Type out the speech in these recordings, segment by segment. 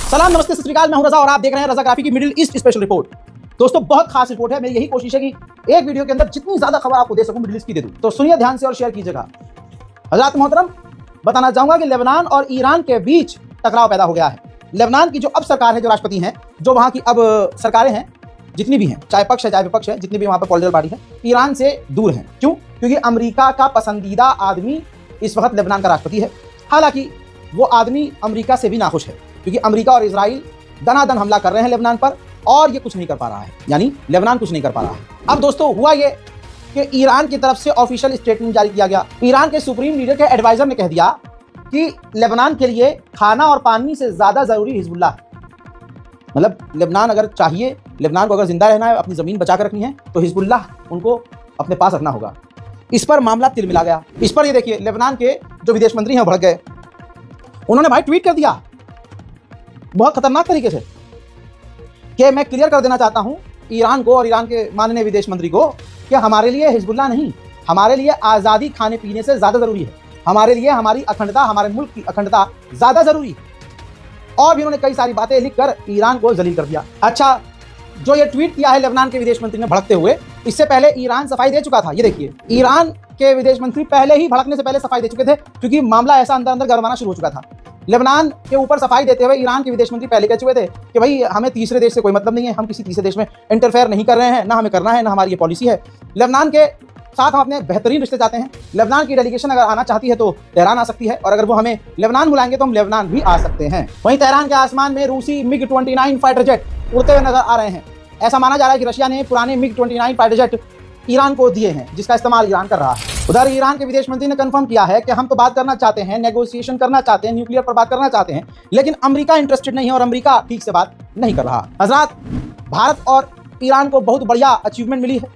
सलाम, नमस्ते, सत श्री अकाल। मैं हूं रजा और आप देख रहे हैं रजाग्राफी की मिडिल ईस्ट स्पेशल रिपोर्ट। दोस्तों, बहुत खास रिपोर्ट है। मेरी यही कोशिश है कि एक वीडियो के अंदर जितनी ज्यादा खबर आपको दे सकूं मिडिल ईस्ट की दे दूं। तो सुनिए ध्यान से और शेयर कीजिएगा। हजरात मोहतरम, बताना चाहूंगा कि लेबनान और ईरान के बीच टकराव पैदा हो गया है। लेबनान की जो अब सरकार है, जो राष्ट्रपति हैं, जो वहां की अब सरकारें हैं, जितनी भी हैं, चाहे पक्ष है चाहे विपक्ष है, जितनी भी वहां पर पॉलिटिकल पार्टी है, ईरान से दूर हैं। क्यों? क्योंकि अमेरिका का पसंदीदा आदमी इस वक्त लेबनान का राष्ट्रपति है। हालांकि वो आदमी अमेरिका से भी नाखुश है, क्योंकि अमेरिका और इजराइल दनादन हमला कर रहे हैं लेबनान पर, और ये कुछ नहीं कर पा रहा है, यानी लेबनान कुछ नहीं कर पा रहा है। अब दोस्तों, हुआ ये कि ईरान की तरफ से ऑफिशियल स्टेटमेंट जारी किया गया। ईरान के सुप्रीम लीडर के एडवाइजर ने कह दिया कि लेबनान के लिए खाना और पानी से ज्यादा जरूरी हिजबुल्लाह है। मतलब लेबनान अगर चाहिए, लेबनान को अगर जिंदा रहना है, अपनी जमीन बचा कर रखनी है, तो हिजबुल्लाह उनको अपने पास रखना होगा। इस पर मामला तिलमिला गया। इस पर ये देखिए, लेबनान के जो विदेश मंत्री हैं भड़क गए। उन्होंने भाई ट्वीट कर दिया बहुत खतरनाक तरीके से कि मैं क्लियर कर देना चाहता हूं ईरान को और ईरान के माननीय विदेश मंत्री को कि हमारे लिए हिजबुल्लाह नहीं, हमारे लिए आज़ादी खाने पीने से ज़्यादा ज़रूरी है। हमारे लिए हमारी अखंडता, हमारे मुल्क की अखंडता ज़्यादा ज़रूरी है। और भी उन्होंने कई सारी बातें लिखकर ईरान को जलील कर दिया। अच्छा, जो ये ट्वीट किया है लेबनान के विदेश मंत्री ने भड़कते हुए, इससे पहले ईरान सफाई दे चुका था। ये देखिए, ईरान के विदेश मंत्री पहले ही भड़कने से पहले सफाई दे चुके थे, क्योंकि मामला ऐसा अंदर अंदर गरमाना शुरू हो चुका था। लेबनान के ऊपर सफाई देते हुए ईरान के विदेश मंत्री पहले कह चुके थे कि भाई हमें तीसरे देश से कोई मतलब नहीं है, हम किसी तीसरे देश में इंटरफेयर नहीं कर रहे हैं, ना हमें करना है, ना हमारी ये पॉलिसी है। लेबनान के साथ हम अपने बेहतरीन रिश्ते चाहते हैं। लेबनान की डेलीगेशन अगर आना चाहती है तो तेहरान आ सकती है, और अगर वो हमें लेबनान बुलाएंगे तो हम लेबनान भी आ सकते हैं। वहीं तेहरान के आसमान में रूसी MiG-29 फाइटर जेट उड़ते हुए नजर आ रहे हैं। ऐसा माना जा रहा है कि रशिया ने पुराने MiG-29 फाइटर जेट ईरान को दिए हैं, जिसका इस्तेमाल ईरान कर रहा है। उधर ईरान के विदेश मंत्री ने कंफर्म किया है कि हम तो बात करना चाहते हैं, नेगोशिएशन करना चाहते हैं, न्यूक्लियर पर बात करना चाहते हैं, लेकिन अमेरिका इंटरेस्टेड नहीं है और अमेरिका ठीक से बात नहीं कर रहा। हजरात, भारत और ईरान को बहुत बढ़िया अचीवमेंट मिली है।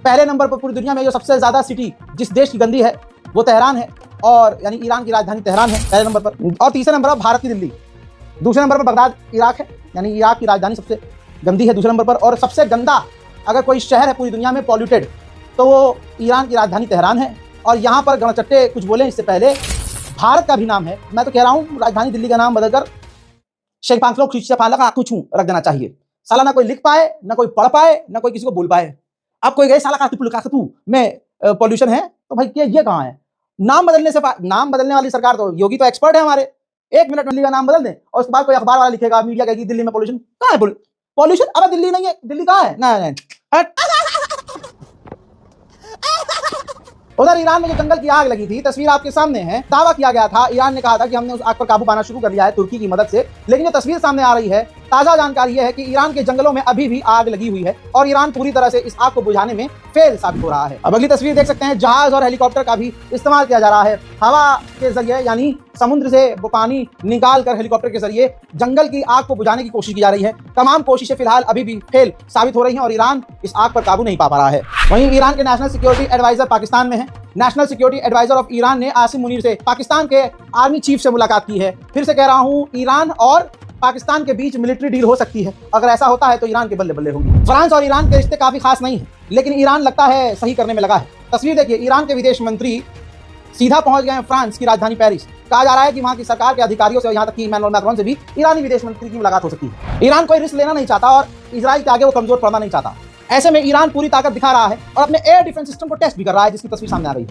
पहले नंबर पर पूरी दुनिया में जो सबसे ज्यादा सिटी जिस देश की गंदी है वो तेहरान है, और यानी ईरान की राजधानी तेहरान है पहले नंबर पर। और तीसरे नंबर पर भारत की दिल्ली, दूसरे नंबर पर बगदाद इराक है, यानी इराक की राजधानी सबसे गंदी है दूसरे नंबर पर। और सबसे गंदा अगर कोई शहर है पूरी दुनिया में पॉल्यूटेड, तो वो ईरान की राजधानी तेहरान है। और यहाँ पर गणचट्टे कुछ बोले इससे पहले भारत का भी नाम है। मैं तो कह रहा हूँ राजधानी दिल्ली का नाम बदलकर शेख पांच लोग कुछ रख देना चाहिए। साला ना कोई लिख पाए, ना कोई पढ़ पाए, ना कोई किसी को बोल पाए। अब कोई गए साला कातू में पॉल्यूशन है, तो भाई ये कहाँ है? नाम बदलने से नाम बदलने वाली सरकार तो योगी तो एक्सपर्ट है हमारे। 1 मिनट में दिल्ली का नाम बदल दें और उसके बाद कोई अखबार वाला लिखेगा, मीडिया कहेगी दिल्ली में पॉल्यूशन। कहाँ है पॉल्यूशन? अब दिल्ली नहीं है, दिल्ली कहाँ है? नहीं। उधर ईरान में जो जंगल की आग लगी थी, तस्वीर आपके सामने है। दावा किया गया था, ईरान ने कहा था कि हमने उस आग पर काबू पाना शुरू कर लिया है तुर्की की मदद से, लेकिन जो तस्वीर सामने आ रही है, ताजा जानकारी यह है कि ईरान के जंगलों में अभी भी आग लगी हुई है और ईरान पूरी तरह से इस आग को बुझाने में फेल साबित हो रहा है। अब अगली तस्वीर देख सकते हैं, जहाज और हेलीकॉप्टर का भी इस्तेमाल किया जा रहा है। हवा के जरिए, यानी समुद्र से वो पानी निकाल कर हेलीकॉप्टर के जरिए जंगल की आग को बुझाने की कोशिश की जा रही है। तमाम कोशिशें फिलहाल अभी भी फेल साबित हो रही हैं और ईरान इस आग पर काबू नहीं पा रहा है। वहीं ईरान के नेशनल सिक्योरिटी एडवाइजर पाकिस्तान में है। National Security Adviser of Iran ने आसिम मुनीर से, पाकिस्तान के आर्मी चीफ से मुलाकात की है। फिर से कह रहा हूं, ईरान और पाकिस्तान के बीच मिलिट्री डील हो सकती है। अगर ऐसा होता है तो ईरान के बल्ले बल्ले होंगे। फ्रांस और ईरान के रिश्ते काफी खास नहीं है, लेकिन ईरान लगता है सही करने में लगा है। तस्वीर देखिए, ईरान के विदेश मंत्री सीधा पहुंच गए हैं फ्रांस की राजधानी पेरिस। कहा जा रहा है कि वहां की सरकार के अधिकारियों से, यहां तक कि इमैनुअल मैक्रोन से भी ईरानी विदेश मंत्री की मुलाकात हो सकती है। ईरान कोई रिस्क लेना नहीं चाहता और इजराइल के आगे वो कमजोर पड़ना नहीं चाहता। ऐसे में ईरान पूरी ताकत दिखा रहा है और अपने एयर डिफेंस सिस्टम को टेस्ट भी कर रहा है, जिसकी तस्वीर सामने आ रही है।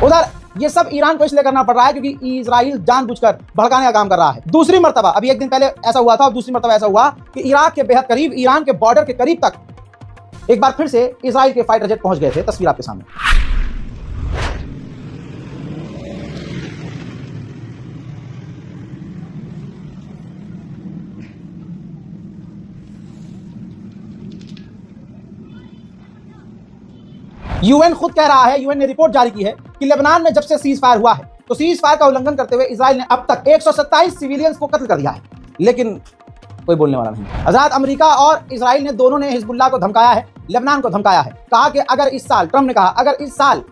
उधर ये सब ईरान को इसलिए करना पड़ रहा है क्योंकि इजराइल जानबूझकर भड़काने का काम कर रहा है। दूसरी मर्तबा, अभी एक दिन पहले ऐसा हुआ था और दूसरी मर्तबा ऐसा हुआ कि इराक के बेहद करीब, ईरान के बॉर्डर के करीब तक एक बार फिर से इजराइल के फाइटर जेट पहुंच गए थे। तस्वीर आपके सामने। यूएन खुद कह रहा है, यूएन ने रिपोर्ट जारी की है कि लेबनान में जब से सीज फायर हुआ है, तो सीज फायर का उल्लंघन करते हुए इजराइल ने अब तक 127 सिविलियंस को कत्ल कर दिया है, लेकिन कोई बोलने वाला नहीं। आजाद अमेरिका और इजराइल ने दोनों ने हिजबुल्लाह को धमकाया है, लेबनान को धमकाया है। कहा कि अगर इस साल, ट्रम्प ने कहा, अगर इस साल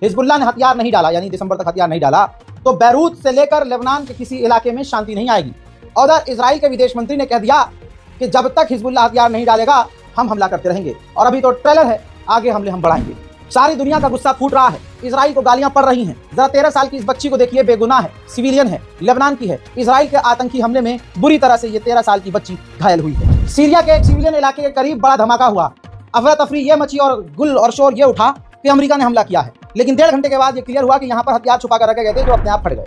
हिजबुल्लाह ने हथियार नहीं डाला, यानी दिसंबर तक हथियार नहीं डाला, तो बैरूत से लेकर लेबनान के किसी इलाके में शांति नहीं आएगी। और उधर इजराइल के विदेश मंत्री ने कह दिया कि जब तक हिजबुल्लाह हथियार नहीं डालेगा हम हमला करते रहेंगे। और अभी तो ट्रेलर है, आगे हमले हम बढ़ाएंगे। सारी दुनिया का गुस्सा फूट रहा है, इजराइल को गालियां पड़ रही हैं। जरा 13 साल की इस बच्ची को देखिए, बेगुनाह है, सिविलियन है, लेबनान की है। इजराइल के आतंकी हमले में बुरी तरह से ये 13 साल की बच्ची घायल हुई है। सीरिया के एक सिविलियन इलाके के करीब बड़ा धमाका हुआ। अफरा तफरी ये मची और गुल और शोर ये उठा कि अमेरिका ने हमला किया है, लेकिन 1.5 घंटे के बाद ये क्लियर हुआ कि यहाँ पर हथियार छुपा कर रखे गए थे जो अपने आप फट गए।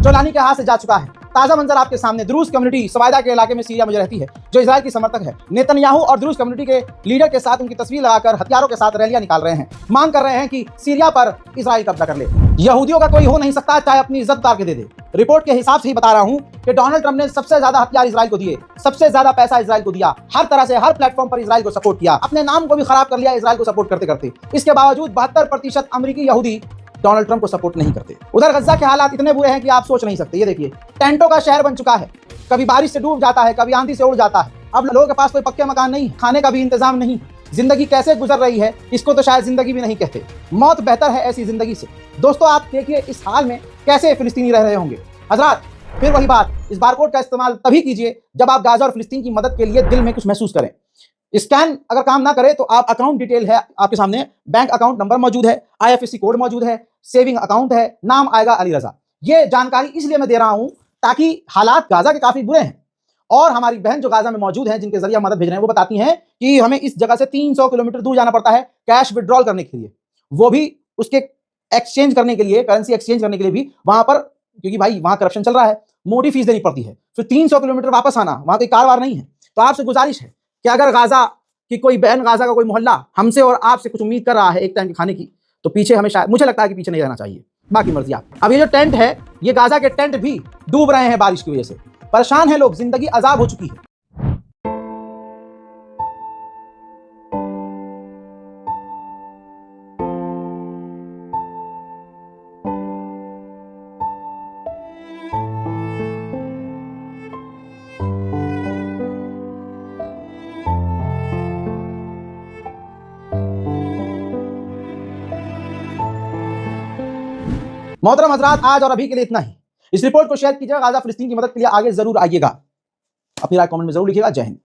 जोलानी के हाथ से जा चुका है। ताजा मंजर आपके सामने, द्रूज कम्युनिटी सवाइदा के इलाके में सीरिया में रहती है, जो इजराइल की समर्थक है। नेतन्याहू और द्रूज कम्युनिटी के लीडर के साथ उनकी तस्वीर लगाकर हथियारों के साथ रैलियां निकाल रहे हैं, मांग कर रहे हैं कि सीरिया पर इजराइल कब्जा कर ले। यहूदियों का कोई हो नहीं सकता चाहे अपनी इज्जत उतार के दे दे। रिपोर्ट के हिसाब से ही बता रहा हूं कि डोनाल्ड ट्रंप ने सबसे ज्यादा हथियार इजराइल को दिए, सबसे ज्यादा पैसा इजराइल को दिया, हर तरह से हर प्लेटफॉर्म पर इजराइल को सपोर्ट किया, अपने नाम को भी खराब कर लिया इजराइल को सपोर्ट करते करते। इसके बावजूद 72% अमेरिकी यहूदी डोनाल्ड ट्रंप को सपोर्ट नहीं करते। उधर गज्जा के हालात इतने बुरे हैं कि आप सोच नहीं सकते। ये देखिए, टेंटों का शहर बन चुका है, कभी बारिश से डूब जाता है, कभी आंधी से उड़ जाता है। अब लोगों के पास कोई पक्के मकान नहीं, खाने का भी इंतजाम नहीं। जिंदगी कैसे गुजर रही है इसको तो शायद जिंदगी भी नहीं कहते। मौत बेहतर है ऐसी जिंदगी से। दोस्तों आप देखिए इस हाल में कैसे फिलिस्तीनी रह रहे होंगे। हजरात फिर वही बात, इस बारकोड का इस्तेमाल तभी कीजिए जब आप गाजा और फिलिस्तीन की मदद के लिए दिल में कुछ महसूस करें। स्कैन अगर काम ना करे तो आप अकाउंट डिटेल है आपके सामने, बैंक अकाउंट नंबर मौजूद है, IFSC कोड मौजूद है, सेविंग अकाउंट है, नाम आएगा अली रजा। ये जानकारी इसलिए मैं दे रहा हूं ताकि हालात गाजा के काफी बुरे हैं और हमारी बहन जो गाजा में मौजूद हैं जिनके जरिए मदद भेज रहे हैं वो बताती हैं कि हमें इस जगह से 300 किलोमीटर दूर जाना पड़ता है कैश विड्रॉल करने के लिए, वो भी उसके एक्सचेंज करने के लिए, करेंसी एक्सचेंज करने के लिए भी वहां पर, क्योंकि भाई वहां करप्शन चल रहा है, मोटी फीस देनी पड़ती है। फिर 300 किलोमीटर वापस आना, वहां कोई कारवार नहीं है। तो आपसे गुजारिश है कि अगर गाजा कि कोई बहन, गाजा का कोई मोहल्ला हमसे और आपसे कुछ उम्मीद कर रहा है एक टाइम के खाने की, तो पीछे हमें शायद, मुझे लगता है कि पीछे नहीं रहना चाहिए, बाकी मर्जी आप। अब ये जो टेंट है, ये गाजा के टेंट भी डूब रहे हैं बारिश की वजह से, परेशान है लोग, जिंदगी अजाब हो चुकी है। मोहतरम हजरात, आज और अभी के लिए इतना ही। इस रिपोर्ट को शेयर कीजिएगा, गाजा फिलिस्तीन की मदद के लिए आगे जरूर आइएगा। अपनी राय कमेंट में जरूर लिखिएगा। जय हिंद।